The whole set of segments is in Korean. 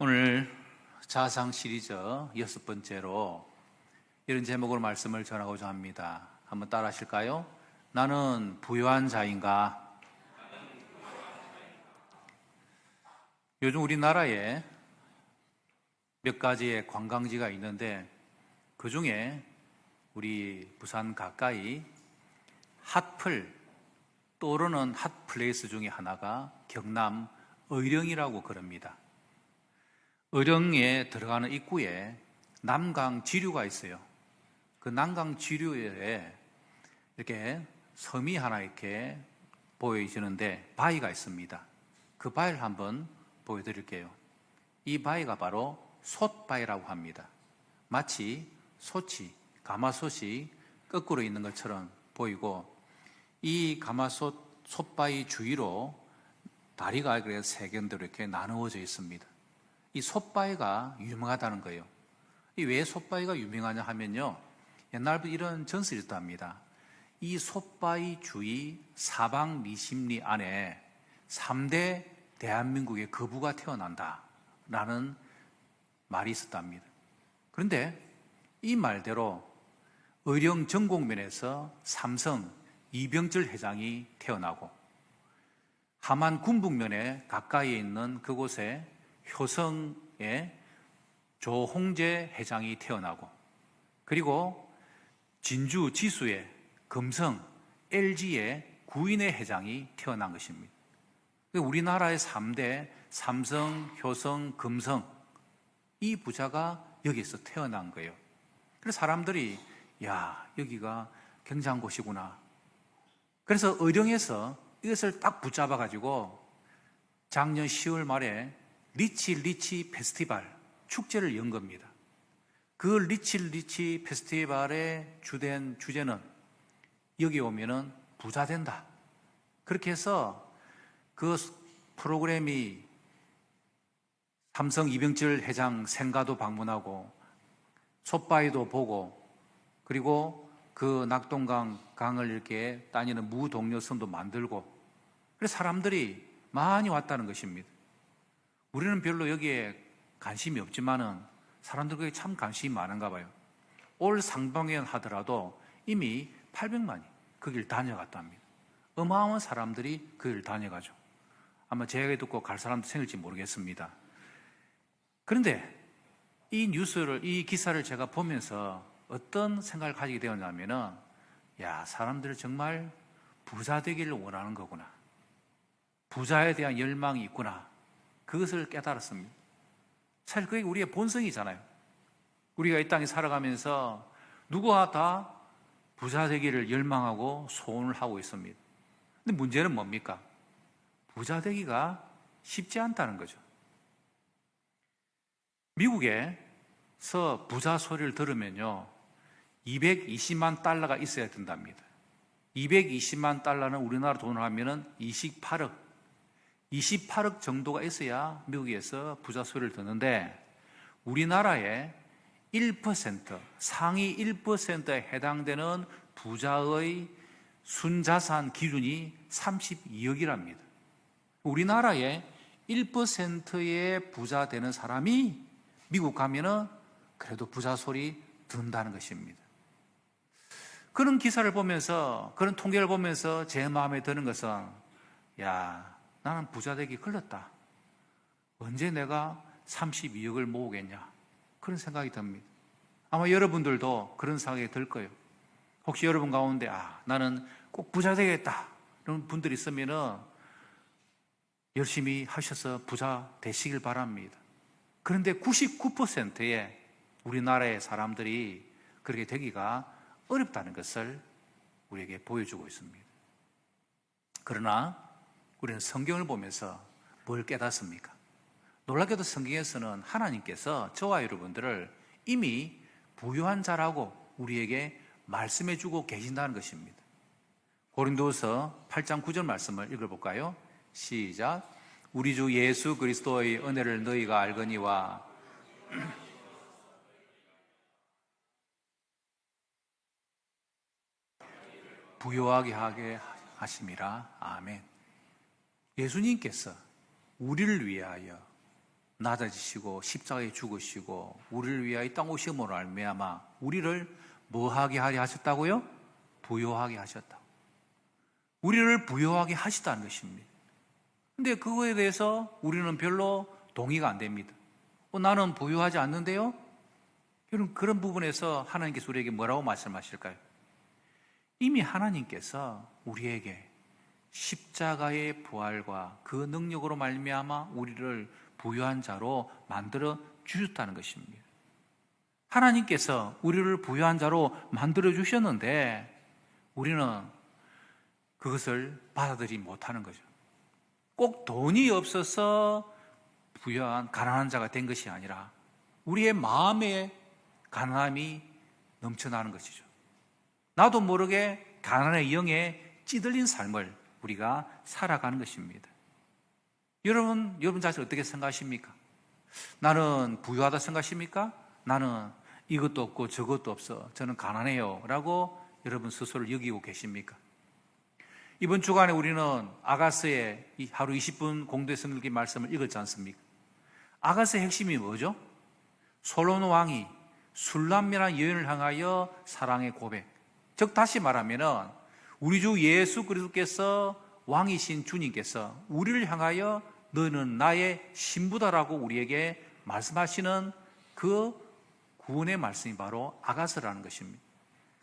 오늘 자상 시리즈 6번째로 이런 제목으로 말씀을 전하고자 합니다. 한번 따라 하실까요? 나는 부유한 자인가? 요즘 우리나라에 몇 가지의 관광지가 있는데 그 중에 우리 부산 가까이 핫플 떠오르는 핫플레이스 중에 하나가 경남 의령이라고 그럽니다. 의령에 들어가는 입구에 남강 지류가 있어요. 그 남강 지류에 이렇게 섬이 하나 이렇게 보여지는데 바위가 있습니다. 그 바위를 한번 보여드릴게요. 이 바위가 바로 솥바위라고 합니다. 마치 솥이, 가마솥이 거꾸로 있는 것처럼 보이고 이 가마솥 솥바위 주위로 다리가 그래서 세 견대로 이렇게 나누어져 있습니다. 이 솥바위가 유명하다는 거예요. 이 왜 솥바위가 유명하냐 하면요, 옛날부터 이런 전설이 있답니다. 이 솥바위 주위 사방 미십리 안에 3대 대한민국의 거부가 태어난다라는 말이 있었답니다. 그런데 이 말대로 의령 전곡면에서 삼성 이병철 회장이 태어나고 함안 군북면에 가까이에 있는 그곳에 효성의 조홍재 회장이 태어나고 그리고 진주 지수의 금성 LG의 구인의 회장이 태어난 것입니다. 우리나라의 3대 삼성, 효성, 금성 이 부자가 여기서 태어난 거예요. 그래서 사람들이 야, 여기가 굉장한 곳이구나. 그래서 의령에서 이것을 딱 붙잡아 가지고 작년 10월 말에 리치 페스티벌 축제를 연 겁니다. 그 리치 페스티벌의 주된 주제는 여기 오면은 부자 된다. 그렇게 해서 그 프로그램이 삼성 이병철 회장 생가도 방문하고 솥바위도 보고 그리고 그 낙동강 강을 이렇게 다니는 무동료섬도 만들고 그래서 사람들이 많이 왔다는 것입니다. 우리는 별로 여기에 관심이 없지만은 사람들에게 참 관심이 많은가 봐요. 올 상반기엔 하더라도 이미 800만이 그 길 다녀갔다 합니다. 어마어마한 사람들이 그 길 다녀가죠. 아마 제 얘기 듣고 갈 사람도 생길지 모르겠습니다. 그런데 이 기사를 제가 보면서 어떤 생각을 가지게 되었냐면은, 야, 사람들 정말 부자 되기를 원하는 거구나. 부자에 대한 열망이 있구나. 그것을 깨달았습니다. 사실 그게 우리의 본성이잖아요. 우리가 이 땅에 살아가면서 누구와 다 부자 되기를 열망하고 소원을 하고 있습니다. 근데 문제는 뭡니까? 부자 되기가 쉽지 않다는 거죠. 미국에서 부자 소리를 들으면요, 220만 달러가 있어야 된답니다. 220만 달러는 우리나라 돈으로 하면은 28억 정도가 있어야 미국에서 부자 소리를 듣는데 우리나라의 1%, 상위 1%에 해당되는 부자의 순자산 기준이 32억이랍니다. 우리나라의 1%의 부자 되는 사람이 미국 가면은 그래도 부자 소리 듣는다는 것입니다. 그런 기사를 보면서, 그런 통계를 보면서 제 마음에 드는 것은, 야, 나는 부자 되기 걸렸다. 언제 내가 32억을 모으겠냐? 그런 생각이 듭니다. 아마 여러분들도 그런 생각이 들 거예요. 혹시 여러분 가운데, 나는 꼭 부자 되겠다. 이런 분들이 있으면은 열심히 하셔서 부자 되시길 바랍니다. 그런데 99%의 우리나라의 사람들이 그렇게 되기가 어렵다는 것을 우리에게 보여주고 있습니다. 그러나 우리는 성경을 보면서 뭘 깨닫습니까? 놀랍게도 성경에서는 하나님께서 저와 여러분들을 이미 부유한 자라고 우리에게 말씀해 주고 계신다는 것입니다. 고린도서 8장 9절 말씀을 읽어볼까요? 시작. 우리 주 예수 그리스도의 은혜를 너희가 알거니와 부유하게 하게 하심이라. 아멘. 예수님께서 우리를 위하여 낮아지시고 십자가에 죽으시고 우리를 위하여 이 땅 오심으로 말미암아 우리를 뭐하게 하려 하셨다고요? 부요하게 하셨다. 우리를 부요하게 하시다는 것입니다. 근데 그거에 대해서 우리는 별로 동의가 안 됩니다. 나는 부요하지 않는데요? 여러분, 그런 부분에서 하나님께서 우리에게 뭐라고 말씀하실까요? 이미 하나님께서 우리에게 십자가의 부활과 그 능력으로 말미암아 우리를 부유한 자로 만들어 주셨다는 것입니다. 하나님께서 우리를 부유한 자로 만들어 주셨는데 우리는 그것을 받아들이지 못하는 거죠. 꼭 돈이 없어서 부유한 가난한 자가 된 것이 아니라 우리의 마음에 가난함이 넘쳐나는 것이죠. 나도 모르게 가난의 영에 찌들린 삶을 우리가 살아가는 것입니다. 여러분 자신 어떻게 생각하십니까? 나는 부유하다 생각하십니까? 나는 이것도 없고 저것도 없어, 저는 가난해요 라고 여러분 스스로를 여기고 계십니까? 이번 주간에 우리는 아가서의 하루 20분 공동의 성경 말씀을 읽었지 않습니까? 아가서의 핵심이 뭐죠? 솔로몬 왕이 술람이라는 여인을 향하여 사랑의 고백, 즉 다시 말하면 우리 주 예수 그리스도께서 왕이신 주님께서 우리를 향하여 너는 나의 신부다라고 우리에게 말씀하시는 그 구원의 말씀이 바로 아가서라는 것입니다.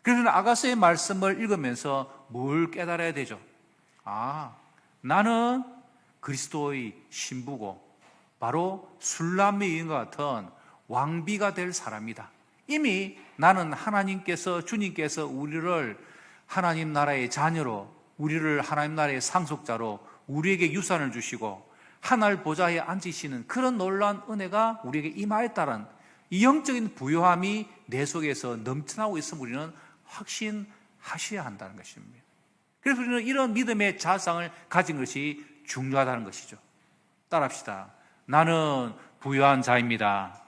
그래서 아가서의 말씀을 읽으면서 뭘 깨달아야 되죠? 나는 그리스도의 신부고 바로 술람의 여인과 같은 왕비가 될 사람이다. 이미 나는 하나님께서, 주님께서 우리를 하나님 나라의 자녀로, 우리를 하나님 나라의 상속자로 우리에게 유산을 주시고 하늘 보좌에 앉으시는 그런 놀라운 은혜가 우리에게 임하였다는 이 영적인 부요함이 내 속에서 넘쳐나고 있음을 우리는 확신하셔야 한다는 것입니다. 그래서 우리는 이런 믿음의 자상을 가진 것이 중요하다는 것이죠. 따라합시다. 나는 부요한 자입니다.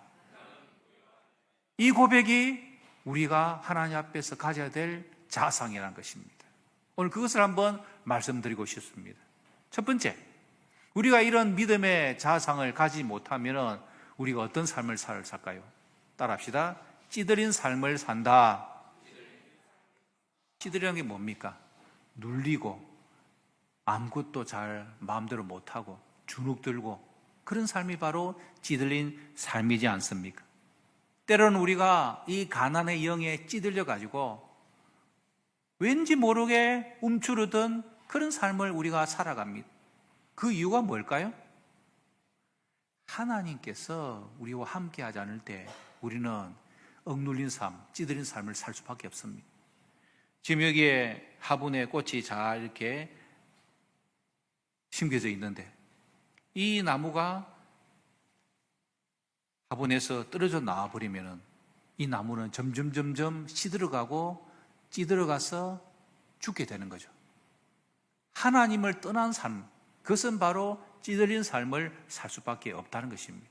이 고백이 우리가 하나님 앞에서 가져야 될 자상이라는 것입니다. 오늘 그것을 한번 말씀드리고 싶습니다. 첫 번째, 우리가 이런 믿음의 자상을 가지지 못하면 우리가 어떤 삶을 살까요? 따라합시다. 찌들인 삶을 산다. 찌들이라는 게 뭡니까? 눌리고 아무것도 잘 마음대로 못하고 주눅 들고 그런 삶이 바로 찌들린 삶이지 않습니까? 때로는 우리가 이 가난의 영에 찌들려 가지고 왠지 모르게 움츠러든 그런 삶을 우리가 살아갑니다. 그 이유가 뭘까요? 하나님께서 우리와 함께 하지 않을 때 우리는 억눌린 삶, 찌들린 삶을 살 수밖에 없습니다. 지금 여기에 화분에 꽃이 잘 이렇게 심겨져 있는데 이 나무가 화분에서 떨어져 나와버리면 이 나무는 점점 시들어가고 찌들어가서 죽게 되는 거죠. 하나님을 떠난 삶, 그것은 바로 찌들린 삶을 살 수밖에 없다는 것입니다.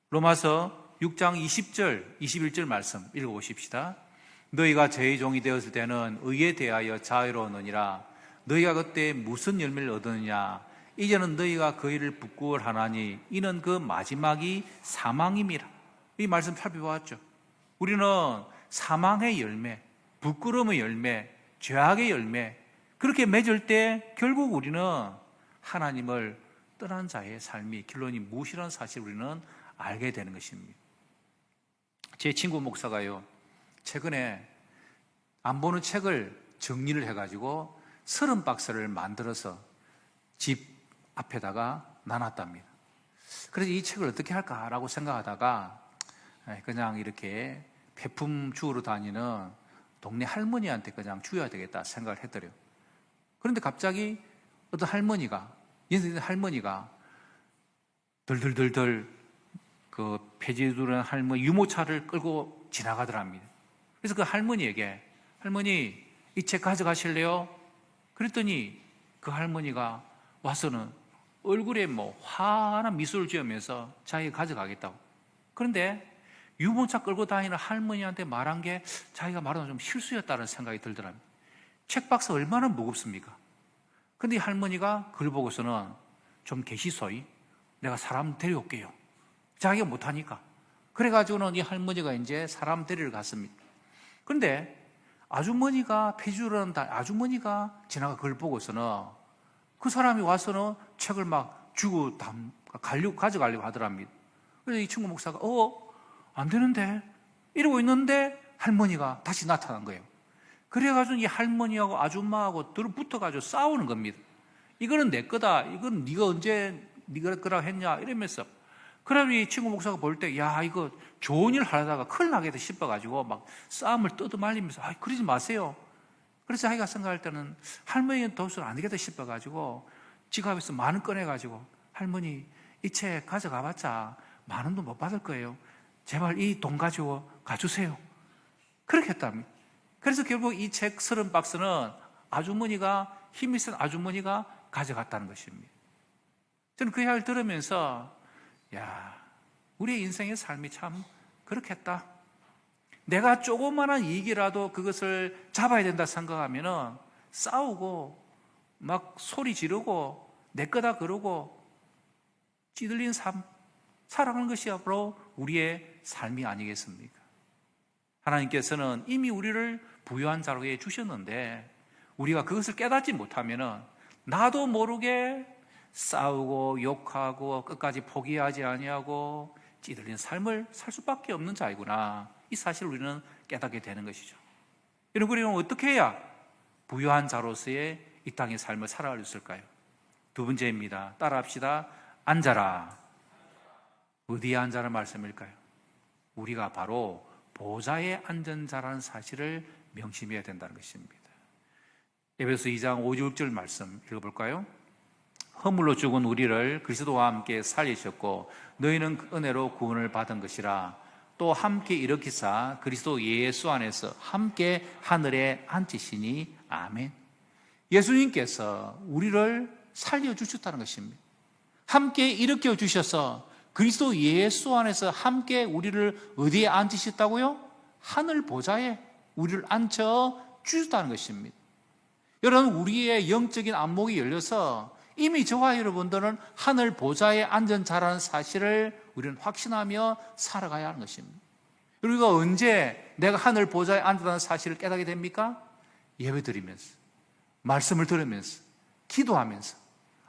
로마서 6장 20절, 21절 말씀 읽어보십시다. 너희가 죄의 종이 되었을 때는 의에 대하여 자유로웠느니라. 너희가 그때 무슨 열매를 얻었느냐? 이제는 너희가 그 일을 부끄러워하나니 이는 그 마지막이 사망임이라. 이 말씀 살펴보았죠. 우리는 사망의 열매, 부끄러움의 열매, 죄악의 열매 그렇게 맺을 때 결국 우리는 하나님을 떠난 자의 삶이 결론이 무엇이라는 사실을 우리는 알게 되는 것입니다. 제 친구 목사가요, 최근에 안 보는 책을 정리를 해가지고 30박스를 만들어서 집 앞에다가 놔놨답니다. 그래서 이 책을 어떻게 할까라고 생각하다가 그냥 이렇게 폐품 주우러 다니는 동네 할머니한테 그냥 주어야 되겠다 생각을 했더래요. 그런데 갑자기 어떤 할머니가 덜덜덜덜 그 폐지 두른 할머니 유모차를 끌고 지나가더랍니다. 그래서 그 할머니에게 할머니 이 책 가져가실래요? 그랬더니 그 할머니가 와서는 얼굴에 환한 미소를 지으면서 자기가 가져가겠다고. 그런데 유모차 끌고 다니는 할머니한테 말한 게 자기가 말하는 좀 실수였다는 생각이 들더랍니다. 책박스 얼마나 무겁습니까? 근데 이 할머니가 그걸 보고서는 좀 계시소이 내가 사람 데려올게요 자기가 못하니까. 그래가지고는 이 할머니가 이제 사람 데리러 갔습니다. 그런데 아주머니가 폐주를 아주머니가 지나가 그걸 보고서는 그 사람이 와서는 책을 막 주고 가져가려고 하더랍니다. 그래서 이 친구 목사가 안 되는데 이러고 있는데 할머니가 다시 나타난 거예요. 그래가지고 이 할머니하고 아줌마하고 붙어가지고 싸우는 겁니다. 이거는 내 거다. 이건 네가 언제 네가 거라고 했냐 이러면서. 그러면 이 친구 목사가 볼 때 야 이거 좋은 일 하다가 큰일 나겠다 싶어가지고 막 싸움을 떠들말리면서 그러지 마세요. 그래서 자기가 생각할 때는 할머니는 도저히 안 되겠다 싶어가지고 지갑에서 10,000원 꺼내가지고 할머니 이 책 가져가봤자 10,000원도 못 받을 거예요. 제발 이 돈 가지고 가주세요. 그렇게 했답니다. 그래서 결국 이 책 30박스는 아주머니가 힘이 센 아주머니가 가져갔다는 것입니다. 저는 그 이야기를 들으면서 야 우리의 인생의 삶이 참 그렇겠다. 내가 조그마한 이익이라도 그것을 잡아야 된다 생각하면은 싸우고 막 소리 지르고 내 거다 그러고 찌들린 삶 살아가는 것이 앞으로 우리의 삶이 아니겠습니까? 하나님께서는 이미 우리를 부유한 자로 해 주셨는데 우리가 그것을 깨닫지 못하면은 나도 모르게 싸우고 욕하고 끝까지 포기하지 아니하고 찌들린 삶을 살 수밖에 없는 자이구나. 이 사실을 우리는 깨닫게 되는 것이죠. 여러분, 우리는 어떻게 해야 부유한 자로서의 이 땅의 삶을 살아갈 수 있을까요? 두 번째입니다. 따라합시다. 앉아라. 어디에 앉아라 말씀일까요? 우리가 바로 보좌에 앉은 자라는 사실을 명심해야 된다는 것입니다. 에베소 2장 5, 6절 말씀 읽어볼까요? 허물로 죽은 우리를 그리스도와 함께 살리셨고 너희는 그 은혜로 구원을 받은 것이라. 또 함께 일으키사 그리스도 예수 안에서 함께 하늘에 앉히시니 아멘. 예수님께서 우리를 살려주셨다는 것입니다. 함께 일으켜 주셔서 그리스도 예수 안에서 함께 우리를 어디에 앉히셨다고요? 하늘 보좌에 우리를 앉혀 주셨다는 것입니다. 여러분, 우리의 영적인 안목이 열려서 이미 저와 여러분들은 하늘 보좌에 앉은 자라는 사실을 우리는 확신하며 살아가야 하는 것입니다. 우리가 언제 내가 하늘 보좌에 앉았다는 사실을 깨닫게 됩니까? 예배 드리면서, 말씀을 들으면서, 기도하면서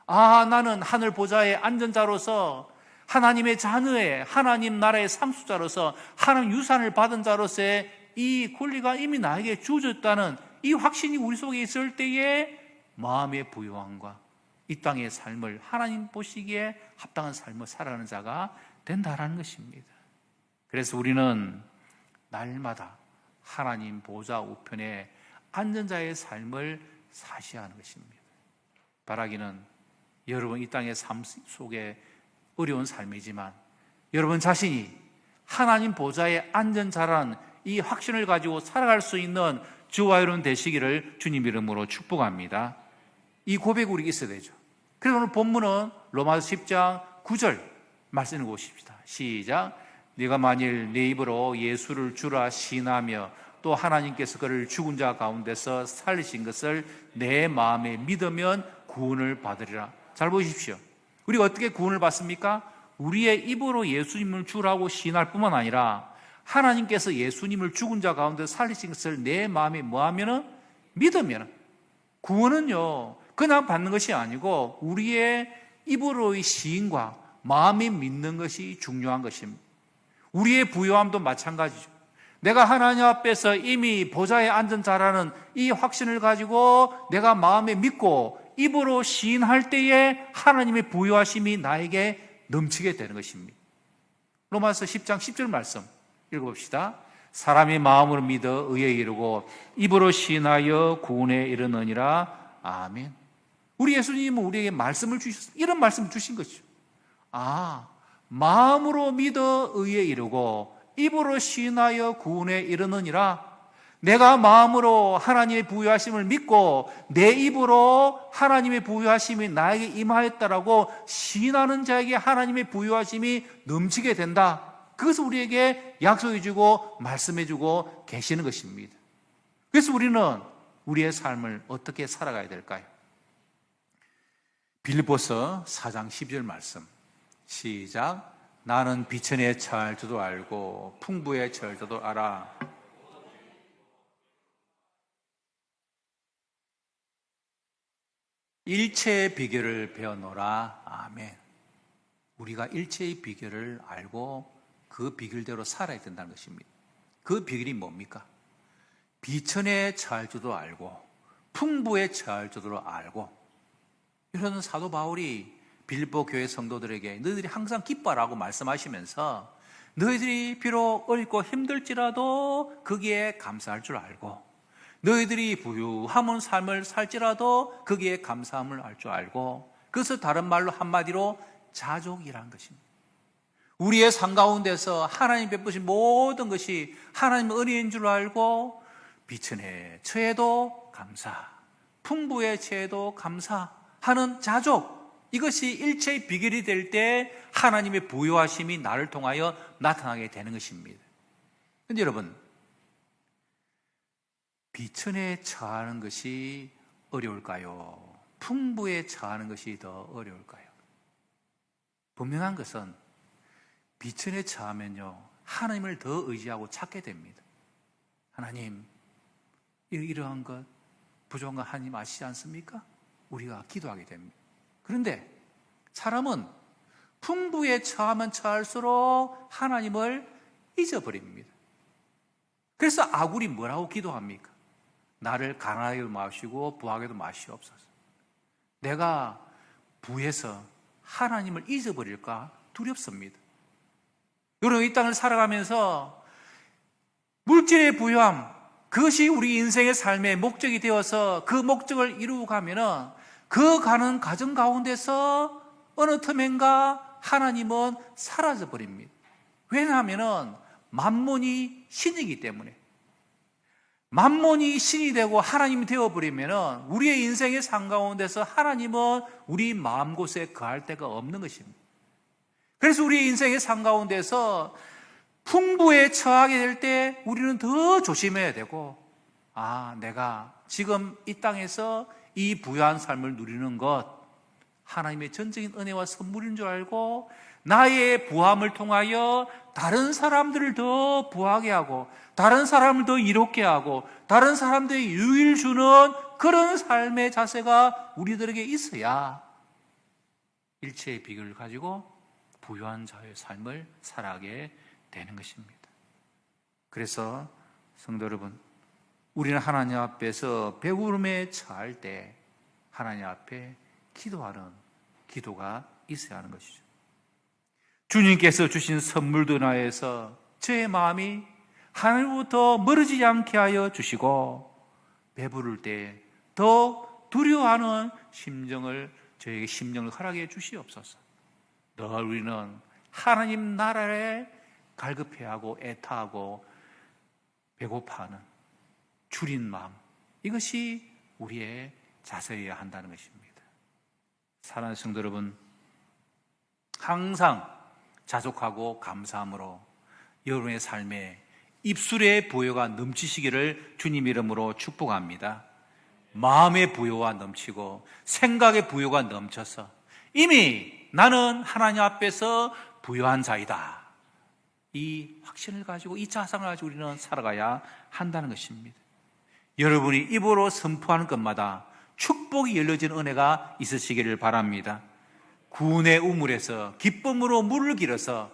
나는 하늘 보좌에 앉은 자로서 하나님의 자녀의 하나님 나라의 상속자로서 하나님 유산을 받은 자로서의 이 권리가 이미 나에게 주어졌다는 이 확신이 우리 속에 있을 때에 마음의 부유함과 이 땅의 삶을 하나님 보시기에 합당한 삶을 살아가는 자가 된다라는 것입니다. 그래서 우리는 날마다 하나님 보좌 우편에 앉은 자의 삶을 사셔야 하는 것입니다. 바라기는 여러분 이 땅의 삶 속에 어려운 삶이지만 여러분 자신이 하나님 보좌에 앉은 자라는 이 확신을 가지고 살아갈 수 있는 저와 여러분 되시기를 주님 이름으로 축복합니다. 이 고백이 우리에게 있어야 되죠. 그래서 오늘 본문은 로마서 10장 9절 말씀 읽어보십시다. 시작. 네가 만일 내 입으로 예수를 주라 시인하며 또 하나님께서 그를 죽은 자 가운데서 살리신 것을 내 마음에 믿으면 구원을 받으리라. 잘 보십시오. 우리가 어떻게 구원을 받습니까? 우리의 입으로 예수님을 주라고 시인할 뿐만 아니라 하나님께서 예수님을 죽은 자 가운데 살리신 것을 내 마음에 뭐하면은 믿으면 구원은요 그냥 받는 것이 아니고 우리의 입으로의 시인과 마음이 믿는 것이 중요한 것입니다. 우리의 부요함도 마찬가지죠. 내가 하나님 앞에서 이미 보좌에 앉은 자라는 이 확신을 가지고 내가 마음에 믿고 입으로 시인할 때에 하나님의 부요하심이 나에게 넘치게 되는 것입니다. 로마서 10장 10절 말씀 읽어봅시다. 사람이 마음으로 믿어 의에 이르고 입으로 시인하여 구원에 이르느니라. 아멘. 우리 예수님은 우리에게 말씀을 주셨습니다. 이런 말씀을 주신 것이죠. 마음으로 믿어 의에 이르고 입으로 시인하여 구원에 이르느니라. 내가 마음으로 하나님의 부유하심을 믿고 내 입으로 하나님의 부유하심이 나에게 임하였다라고 시인하는 자에게 하나님의 부유하심이 넘치게 된다. 그것을 우리에게 약속해주고 말씀해주고 계시는 것입니다. 그래서 우리는 우리의 삶을 어떻게 살아가야 될까요? 빌립보서 4장 12절 말씀 시작. 나는 비천에 처할 줄도 알고 풍부에 처할 줄도 알아. 일체의 비결을 배워노라. 아멘. 우리가 일체의 비결을 알고 그 비결대로 살아야 된다는 것입니다. 그 비결이 뭡니까? 비천에 처할 줄도 알고 풍부에 처할 줄도 알고. 이런 사도 바울이 빌립보 교회 성도들에게 너희들이 항상 기뻐라고 말씀하시면서 너희들이 비록 어렵고 힘들지라도 거기에 감사할 줄 알고, 너희들이 부유함은 삶을 살지라도 거기에 감사함을 알 줄 알고, 그것을 다른 말로 한마디로 자족이라는 것입니다. 우리의 삶 가운데서 하나님 베푸신 모든 것이 하나님의 은혜인 줄 알고 비천에 처해도 감사, 풍부에 처해도 감사하는 자족, 이것이 일체의 비결이 될 때 하나님의 부요하심이 나를 통하여 나타나게 되는 것입니다. 그런데 여러분, 비천에 처하는 것이 어려울까요? 풍부에 처하는 것이 더 어려울까요? 분명한 것은 비천에 처하면요, 하나님을 더 의지하고 찾게 됩니다. 하나님, 이러한 것, 부족한 것 하나님 아시지 않습니까? 우리가 기도하게 됩니다. 그런데 사람은 풍부에 처하면 처할수록 하나님을 잊어버립니다. 그래서 아굴이 뭐라고 기도합니까? 나를 가난하게도 마시고 부하게도 마시옵소서. 내가 부에서 하나님을 잊어버릴까 두렵습니다. 여러분, 이 땅을 살아가면서 물질의 부유함, 그것이 우리 인생의 삶의 목적이 되어서 그 목적을 이루고 가면은 그 가는 과정 가운데서 어느 틈엔가 하나님은 사라져 버립니다. 왜냐하면 만몬이 신이기 때문에. 만몬이 신이 되고 하나님이 되어버리면 우리의 인생의 삶 가운데서 하나님은 우리 마음곳에 거할 데가 없는 것입니다. 그래서 우리의 인생의 삶 가운데서 풍부에 처하게 될 때 우리는 더 조심해야 되고, 내가 지금 이 땅에서 이 부유한 삶을 누리는 것 하나님의 전적인 은혜와 선물인 줄 알고 나의 부함을 통하여 다른 사람들을 더 부하게 하고 다른 사람을 더 이롭게 하고 다른 사람들에게 유익을 주는 그런 삶의 자세가 우리들에게 있어야 일체의 비결을 가지고 부유한 자의 삶을 살아가게 되는 것입니다. 그래서 성도 여러분, 우리는 하나님 앞에서 배부름에 처할 때 하나님 앞에 기도하는 기도가 있어야 하는 것이죠. 주님께서 주신 선물도 인하여서 저의 마음이 하늘로부터 멀어지지 않게 하여 주시고 배부를 때 더 두려워하는 저에게 심령을 허락해 주시옵소서. 늘 우리는 하나님 나라에 갈급해하고 애타하고 배고파하는 줄인 마음, 이것이 우리의 자세여야 한다는 것입니다. 사랑하는 성도 여러분, 항상 자족하고 감사함으로 여러분의 삶에 입술의 부요가 넘치시기를 주님 이름으로 축복합니다. 마음의 부요가 넘치고 생각의 부요가 넘쳐서 이미 나는 하나님 앞에서 부요한 자이다, 이 확신을 가지고 이 자상을 가지고 우리는 살아가야 한다는 것입니다. 여러분이 입으로 선포하는 것마다 축복이 열려진 은혜가 있으시기를 바랍니다. 구원의 우물에서 기쁨으로 물을 길어서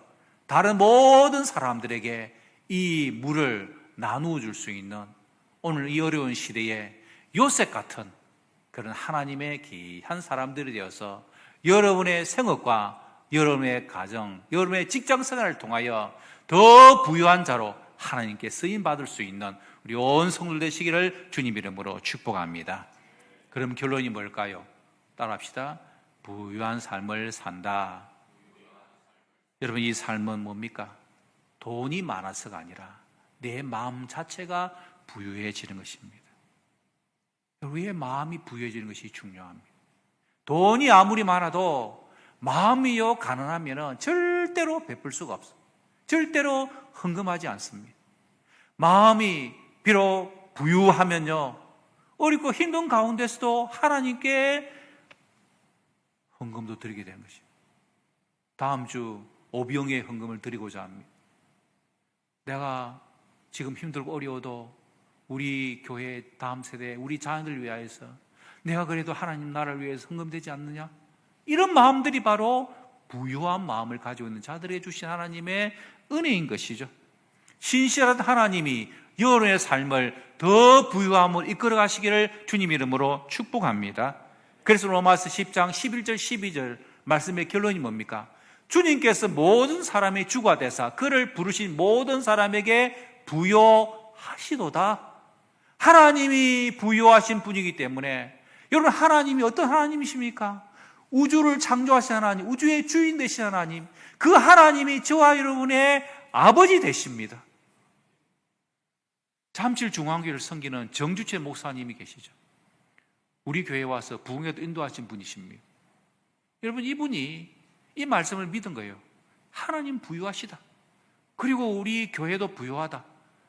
다른 모든 사람들에게 이 물을 나누어 줄 수 있는 오늘 이 어려운 시대에 요셉 같은 그런 하나님의 귀한 사람들이 되어서 여러분의 생업과 여러분의 가정, 여러분의 직장 생활을 통하여 더 부유한 자로 하나님께 쓰임 받을 수 있는 우리 온 성도들 되시기를 주님 이름으로 축복합니다. 그럼 결론이 뭘까요? 따라합시다. 부유한 삶을 산다. 여러분, 이 삶은 뭡니까? 돈이 많아서가 아니라 내 마음 자체가 부유해지는 것입니다. 우리의 마음이 부유해지는 것이 중요합니다. 돈이 아무리 많아도 마음이요 가난하면 절대로 베풀 수가 없어요. 절대로 헌금하지 않습니다. 마음이 비록 부유하면요, 어렵고 힘든 가운데서도 하나님께 헌금도 드리게 되는 것입니다. 다음 주 오병의 헌금을 드리고자 합니다. 내가 지금 힘들고 어려워도 우리 교회 다음 세대, 우리 자녀들을 위하여서 내가 그래도 하나님 나라를 위해서 헌금되지 않느냐? 이런 마음들이 바로 부유한 마음을 가지고 있는 자들에게 주신 하나님의 은혜인 것이죠. 신실한 하나님이 여러분의 삶을 더 부유함으로 이끌어 가시기를 주님 이름으로 축복합니다. 그래서 로마서 10장 11절 12절 말씀의 결론이 뭡니까? 주님께서 모든 사람의 주가 되사 그를 부르신 모든 사람에게 부요하시도다. 하나님이 부요하신 분이기 때문에, 여러분, 하나님이 어떤 하나님이십니까? 우주를 창조하신 하나님, 우주의 주인 되신 하나님, 그 하나님이 저와 여러분의 아버지 되십니다. 잠실중앙교회를 섬기는 정주채 목사님이 계시죠. 우리 교회에 와서 부흥회도 인도하신 분이십니다. 여러분, 이분이 이 말씀을 믿은 거예요. 하나님 부유하시다. 그리고 우리 교회도 부유하다.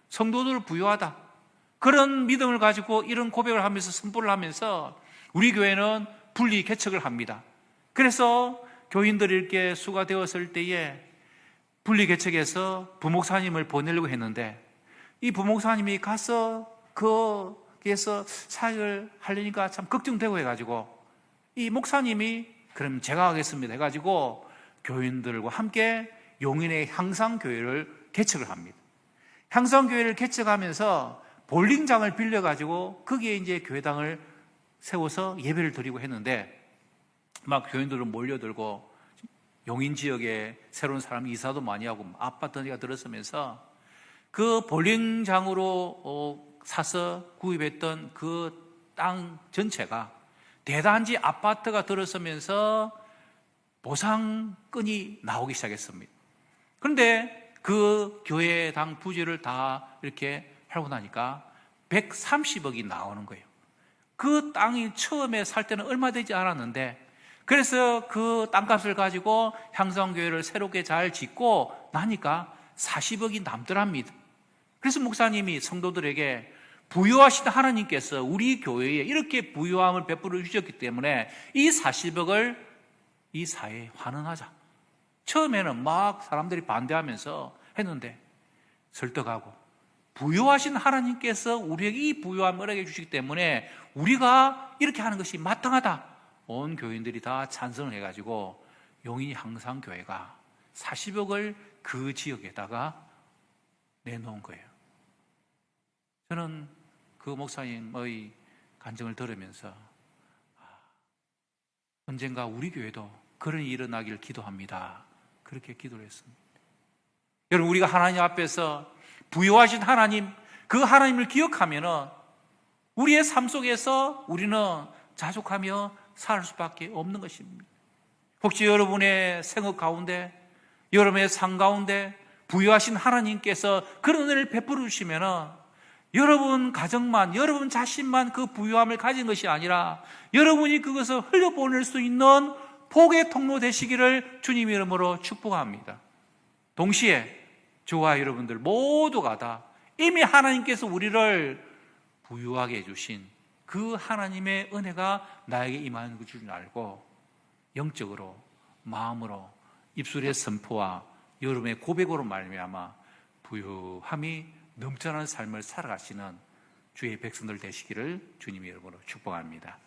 성도들 부유하다. 그런 믿음을 가지고 이런 고백을 하면서 선포를 하면서 우리 교회는 분리 개척을 합니다. 그래서 교인들이 이렇게 수가 되었을 때에 분리 개척해서 부목사님을 보내려고 했는데, 이 부목사님이 가서 거기에서 사역을 하려니까 참 걱정되고 해가지고 이 목사님이 그럼 제가 하겠습니다 해가지고 교인들과 함께 용인의 향상교회를 개척을 합니다. 향상교회를 개척하면서 볼링장을 빌려가지고 거기에 이제 교회당을 세워서 예배를 드리고 했는데, 막 교인들은 몰려들고 용인 지역에 새로운 사람 이사도 많이 하고 아파트가 들어서면서 그 볼링장으로 사서 구입했던 그 땅 전체가 대단지 아파트가 들어서면서 보상건이 나오기 시작했습니다. 그런데 그 교회당 부지를 다 이렇게 하고 나니까 130억이 나오는 거예요. 그 땅이 처음에 살 때는 얼마 되지 않았는데, 그래서 그 땅값을 가지고 향상교회를 새롭게 잘 짓고 나니까 40억이 남더랍니다. 그래서 목사님이 성도들에게 부유하신 하나님께서 우리 교회에 이렇게 부유함을 베풀어 주셨기 때문에 이 40억을 이 사회에 환원하자. 처음에는 막 사람들이 반대하면서 했는데 설득하고, 부유하신 하나님께서 우리에게 이 부유함을 허락해 주시기 때문에 우리가 이렇게 하는 것이 마땅하다. 온 교인들이 다 찬성을 해가지고 용인 향상교회가 40억을 그 지역에다가 내놓은 거예요. 저는 그 목사님의 간증을 들으면서 언젠가 우리 교회도 그런 일이 일어나기를 기도합니다. 그렇게 기도를 했습니다. 여러분, 우리가 하나님 앞에서 부유하신 하나님, 그 하나님을 기억하면 우리의 삶 속에서 우리는 자족하며 살 수밖에 없는 것입니다. 혹시 여러분의 생업 가운데, 여러분의 삶 가운데 부유하신 하나님께서 그런 은혜를 베풀어 주시면 여러분 가정만, 여러분 자신만 그 부유함을 가진 것이 아니라 여러분이 그것을 흘려보낼 수 있는 복의 통로 되시기를 주님 이름으로 축복합니다. 동시에 저와 여러분들 모두가 다 이미 하나님께서 우리를 부유하게 해주신 그 하나님의 은혜가 나에게 임하는 줄 알고 영적으로, 마음으로, 입술의 선포와 여러분의 고백으로 말미암아 부유함이 넘쳐나는 삶을 살아가시는 주의 백성들 되시기를 주님의 이름으로 축복합니다.